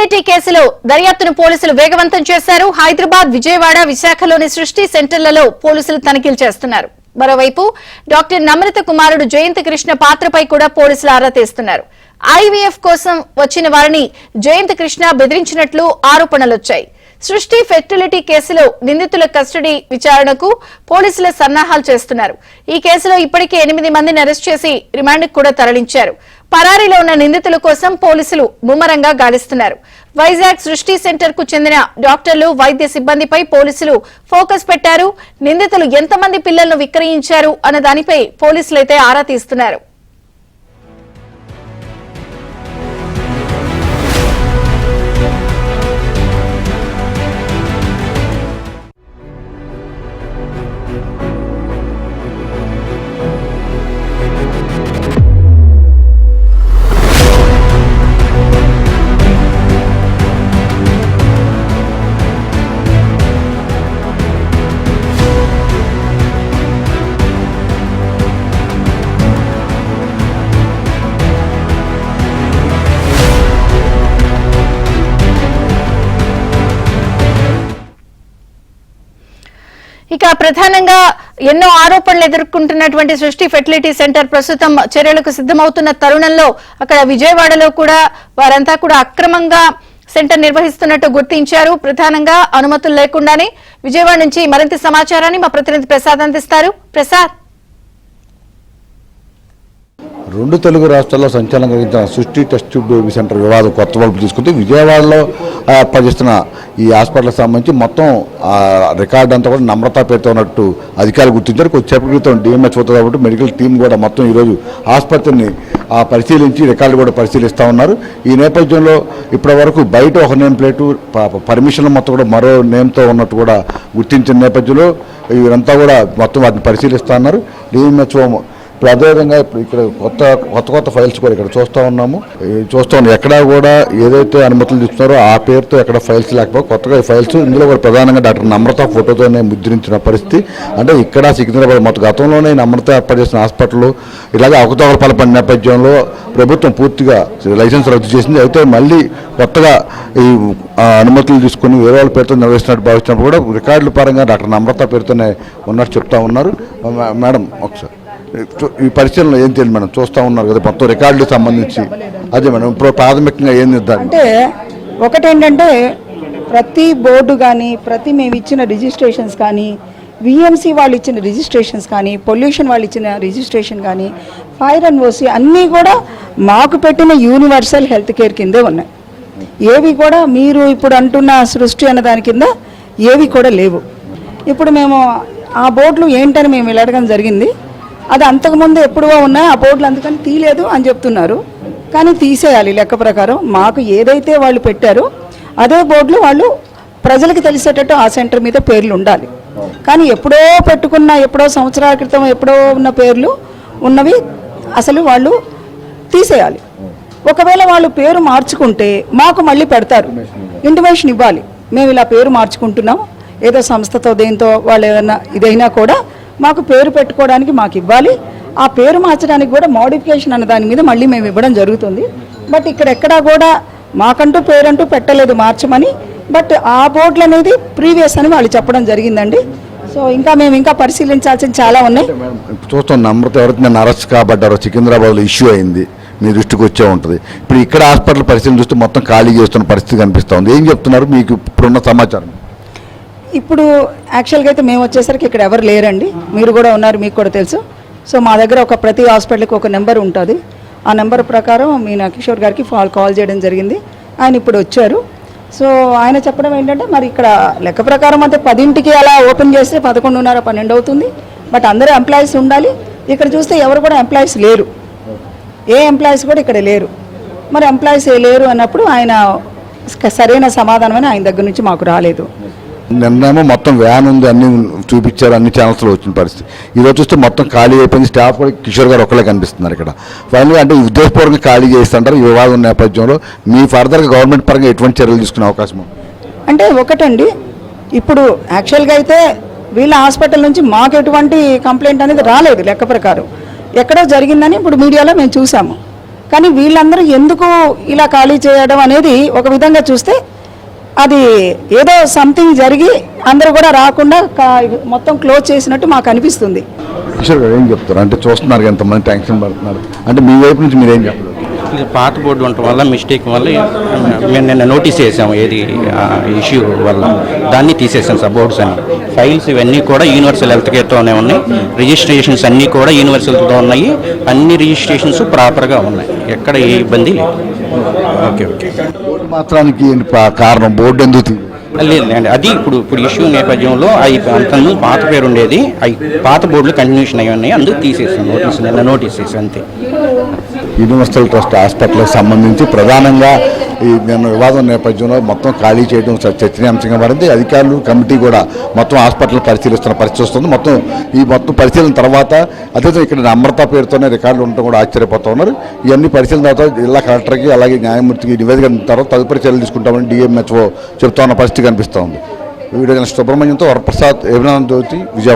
Fertility కేసులో దర్యాప్తును పోలీసులు వేగవంతం చేశారు. హైదరాబాద్, విజయవాడ, విశాఖలోని సృష్టి సెంటర్లలో పోలీసులు తనిఖీలు చేస్తున్నారు. మరోవైపు డాక్టర్ నమ్రత కుమారుడు జయంత్ కృష్ణ పాత్రపై కూడా పోలీసులు ఆరా తీస్తున్నారు. ఐవీఎఫ్ కోసం వచ్చిన వారిని జయంత్ కృష్ణ బెదిరించినట్లు ఆరోపణలొచ్చాయి. సృష్టి ఫెర్టిలిటీ కేసులో నిందితుల కస్టడీ విచారణకు పోలీసులు సన్నాహాలు చేస్తున్నారు. ఈ కేసులో ఇప్పటికే 8 మందిని అరెస్ట్ చేసి రిమాండ్కు కూడా తరలించారు. పరారీలో ఉన్న నిందితుల కోసం పోలీసులు ముమ్మరంగా గాలిస్తున్నారు. వైజాగ్ సృష్టి సెంటర్ కు చెందిన డాక్టర్లు, వైద్య సిబ్బందిపై పోలీసులు ఫోకస్ పెట్టారు. నిందితులు ఎంతమంది పిల్లలను విక్రయించారు అన్న దానిపై పోలీసులైతే ఆరా తీస్తున్నారు. ఇక ప్రధానంగా ఎన్నో ఆరోపణలు ఎదుర్కొంటున్నటువంటి సృష్టి ఫెర్టిలిటీ సెంటర్ ప్రస్తుతం చర్యలకు సిద్ధమవుతున్న తరుణంలో అక్కడ విజయవాడలో కూడా వారంతా కూడా అక్రమంగా సెంటర్ నిర్వహిస్తున్నట్టు గుర్తించారు. ప్రధానంగా అనుమతులు లేకుండానే. విజయవాడ నుంచి మరింత సమాచారాన్ని మా ప్రతినిధి ప్రసాద్ అందిస్తారు. ప్రసాద్, 2 తెలుగు రాష్ట్రాల్లో సంచలనం కలిగించిన సృష్టి టెస్ట్ ట్యూబ్ బేబీ సెంటర్ వివాదం కొత్త మలుపు తీసుకుంటే విజయవాడలో పనిచేస్తున్న ఈ హాస్పిటల్కి సంబంధించి మొత్తం రికార్డు అంతా కూడా నమ్రత పేరుతో ఉన్నట్టు అధికారులు గుర్తించారు. కొద్దిసేపటి క్రితం డిఎంహెచ్ఓతో కాబట్టి మెడికల్ టీం కూడా మొత్తం ఈరోజు ఆసుపత్రిని పరిశీలించి రికార్డు కూడా పరిశీలిస్తూ ఉన్నారు. ఈ నేపథ్యంలో ఇప్పటి వరకు బయట ఒక నేమ్ ప్లేటు, పర్మిషన్ మొత్తం కూడా మరో నేమ్తో ఉన్నట్టు కూడా గుర్తించిన నేపథ్యంలో వీరంతా కూడా మొత్తం వాటిని పరిశీలిస్తూ ఉన్నారు. డిఎంహెచ్ఓ ఇప్పుడు అదేవిధంగా ఇక్కడ కొత్త ఫైల్స్ కూడా ఇక్కడ చూస్తూ ఉన్నాము. ఎక్కడా కూడా ఏదైతే అనుమతులు ఇస్తున్నారో ఆ పేరుతో ఎక్కడ ఫైల్స్ లేకపోతే కొత్తగా ఈ ఫైల్స్ ఇందులో కూడా ప్రధానంగా డాక్టర్ నమ్రత ఫోటోతోనే ముద్రించిన పరిస్థితి. అంటే ఇక్కడ సికింద్రాబాద్ మొత్తం గతంలోనే నమ్రత ఏర్పాటు చేసిన హాస్పిటల్ ఇలాగే అవకతవకలు పాల్పడిన నేపథ్యంలో ప్రభుత్వం పూర్తిగా లైసెన్స్ రద్దు చేసింది. అయితే మళ్ళీ కొత్తగా ఈ అనుమతులు తీసుకుని వేరే వాళ్ళ పేరుతో నిర్వహిస్తున్నట్టు భావించినప్పుడు కూడా రికార్డుల పరంగా డాక్టర్ నమ్రత పేరుతోనే ఉన్నట్టు చెప్తా ఉన్నారు. మేడం, ఒకసారి ఈ పరిశీలనలో ఏం తెలియదు మేడం, చూస్తూ ఉన్నారు కదా మొత్తం రికార్డులకు సంబంధించి. అదే మేడం, ఇప్పుడు ప్రాథమికంగా ఏం నిర్ధారణ అంటే ఒకటేంటంటే ప్రతి బోర్డు కానీ, ప్రతి మేము ఇచ్చిన రిజిస్ట్రేషన్స్ కానీ, విఎంసీ వాళ్ళు ఇచ్చిన రిజిస్ట్రేషన్స్ కానీ, పొల్యూషన్ వాళ్ళు ఇచ్చిన రిజిస్ట్రేషన్ కానీ, ఫైర్ అండ్ ఓసీ అన్నీ కూడా మాకు పెట్టిన యూనివర్సల్ హెల్త్ కేర్ కిందే ఉన్నాయి. ఏవి కూడా మీరు ఇప్పుడు అంటున్న సృష్టి అన్న దాని కింద ఏవి కూడా లేవు. ఇప్పుడు మేము ఆ బోర్డులు ఏంటని మేము వెళ్ళడం జరిగింది. అది అంతకుముందు ఎప్పుడో ఉన్నాయి, ఆ బోర్డులు అందుకని తీయలేదు అని చెప్తున్నారు. కానీ తీసేయాలి లెక్క ప్రకారం. మాకు ఏదైతే వాళ్ళు పెట్టారో అదే బోర్డులు వాళ్ళు ప్రజలకు తెలిసేటట్టు ఆ సెంటర్ మీద పేర్లు ఉండాలి. కానీ ఎప్పుడో పెట్టుకున్న, ఎప్పుడో సంవత్సరాల క్రితం ఎప్పుడో ఉన్న పేర్లు ఉన్నవి అసలు వాళ్ళు తీసేయాలి. ఒకవేళ వాళ్ళు పేరు మార్చుకుంటే మాకు మళ్ళీ పెడతారు, ఇంటిమేషన్ ఇవ్వాలి. మేము ఇలా పేరు మార్చుకుంటున్నాం, ఏదో సంస్థతో దేంతో వాళ్ళు ఏదైనా ఇదైనా కూడా మాకు పేరు పెట్టుకోవడానికి మాకు ఇవ్వాలి. ఆ పేరు మార్చడానికి కూడా మోడిఫికేషన్ అన్న దాని మీద మళ్ళీ మేము ఇవ్వడం జరుగుతుంది. బట్ ఇక్కడ ఎక్కడా కూడా మాకంటూ పేరంటూ పెట్టలేదు మార్చమని. బట్ ఆ బోర్డులు అనేది ప్రీవియస్ అని వాళ్ళు చెప్పడం జరిగిందండి. సో మేము ఇంకా పరిశీలించాల్సిన చాలా ఉన్నాయి. చూస్తాం, నమ్రత ఎవరైతే నేను అరెస్ట్ కాబడ్డారో సికింద్రాబాద్లో ఇష్యూ అయింది, మీ దృష్టికి వచ్చే ఉంటుంది. ఇప్పుడు ఇక్కడ హాస్పిటల్ పరిశీలన చూస్తే మొత్తం ఖాళీ చేస్తున్న పరిస్థితి కనిపిస్తూ ఉంది. ఏం చెప్తున్నారు మీకు ఇప్పుడున్న సమాచారం? ఇప్పుడు యాక్చువల్గా అయితే మేము వచ్చేసరికి ఇక్కడ ఎవరు లేరండి, మీరు కూడా ఉన్నారు, మీకు కూడా తెలుసు. సో మా దగ్గర ప్రతి హాస్పిటల్కి ఒక నెంబర్ ఉంటుంది. ఆ నెంబర్ ప్రకారం మీనా కిషోర్ గారికి కాల్ చేయడం జరిగింది. ఆయన ఇప్పుడు వచ్చారు. సో ఆయన చెప్పడం ఏంటంటే మరి ఇక్కడ లెక్క ప్రకారం అయితే 10ంటికి అలా ఓపెన్ చేస్తే 11:30, 12 అవుతుంది. బట్ అందరూ ఎంప్లాయీస్ ఉండాలి. ఇక్కడ చూస్తే ఎవరు కూడా ఎంప్లాయీస్ లేరు, ఏ ఎంప్లాయీస్ కూడా ఇక్కడ లేరు. మరి ఎంప్లాయీస్ లేరు అన్నప్పుడు ఆయన సరైన సమాధానమని ఆయన దగ్గర నుంచి మాకు రాలేదు. నిన్నేమో మొత్తం వ్యాన్ ఉంది, అన్ని చూపించారు, అన్ని ఛానల్స్లో వచ్చిన పరిస్థితి. ఈరోజు చూస్తే మొత్తం ఖాళీ అయిపోయింది. స్టాఫ్ కూడా కిషోర్ గారు ఒక్కలే కనిపిస్తున్నారు ఇక్కడ. ఫైనల్గా అంటే ఉద్దేశపూర్వకంగా ఖాళీ చేస్తుంటారు. ఈ వివాదం నేపథ్యంలో మీ ఫర్దర్గా గవర్నమెంట్ పరంగా ఎటువంటి చర్యలు తీసుకునే అవకాశం అంటే ఒకటండి, ఇప్పుడు యాక్చువల్గా అయితే వీళ్ళ హాస్పిటల్ నుంచి మాకు ఎటువంటి కంప్లైంట్ అనేది రాలేదు లెక్క ప్రకారం. ఎక్కడో జరిగిందని ఇప్పుడు మీడియాలో మేము చూసాము. కానీ వీళ్ళందరూ ఎందుకు ఇలా ఖాళీ చేయడం అనేది ఒక విధంగా చూస్తే అది ఏదో సంథింగ్ జరిగి అందరూ కూడా రాకుండా మొత్తం క్లోజ్ చేసినట్టు మాకు అనిపిస్తుంది. కిషోర్ గారు ఏం చెప్తారు? అంటే చూస్తున్నారు ఎంతమంది టెన్షన్ పడుతున్నారు, అంటే మీ వైపు నుంచి మీరు ఏం చెప్తారు? ఇది పాత బోర్డు ఉండటం వల్ల మిస్టేక్ వల్ల మేము నిన్న నోటీస్ చేసాము, ఏది ఇష్యూ వల్ల దాన్ని తీసేసాం సార్. బోర్డ్స్ అన్ని ఫైల్స్ ఇవన్నీ కూడా యూనివర్సల్ హెల్త్ కేర్తోనే ఉన్నాయి, రిజిస్ట్రేషన్స్ అన్నీ కూడా యూనివర్సల్తో ఉన్నాయి, అన్ని రిజిస్ట్రేషన్స్ ప్రాపర్గా ఉన్నాయి, ఎక్కడ ఏ ఇబ్బంది లేదు. Okay okay. బోర్డు మాత్రానికి కారణం బోర్డు ఎందుకు లేదండి, అది ఇప్పుడు ఇష్యూ నేపథ్యంలో అవి అంతకుముందు పాత పేరు ఉండేది, అవి పాత బోర్డులు కంటిన్యూషన్ అయ్యి ఉన్నాయి, అందుకు తీసేసాం నోటీస్, నిన్న నోటీస్ చేసి అంతే. యూనివర్సల్ ట్రస్ట్ హాస్పిటల్కి సంబంధించి ప్రధానంగా ఈ నిన్న వివాదం నేపథ్యంలో మొత్తం ఖాళీ చేయడం చర్చనీయాంశంగా మారింది. అధికారులు కమిటీ కూడా మొత్తం హాస్పిటల్ పరిశీలిస్తున్న పరిస్థితి వస్తుంది. మొత్తం పరిశీలన తర్వాత అదే ఇక్కడ అమృత పేరుతోనే రికార్డులు ఉండటం కూడా ఆశ్చర్యపోతూ ఉన్నారు. ఇవన్నీ పరిశీలన తర్వాత జిల్లా కలెక్టర్కి అలాగే న్యాయమూర్తికి నివేదిక తర్వాత తదుపరి చర్యలు తీసుకుంటామని డిఎంహెచ్ఓ చెబుతా ఉన్న పరిస్థితి కనిపిస్తూ ఉంది. వీడియో సుబ్రహ్మణ్యంతో వరప్రసాద్, ఏబినాన్ జ్యోతి, విజయవాడ.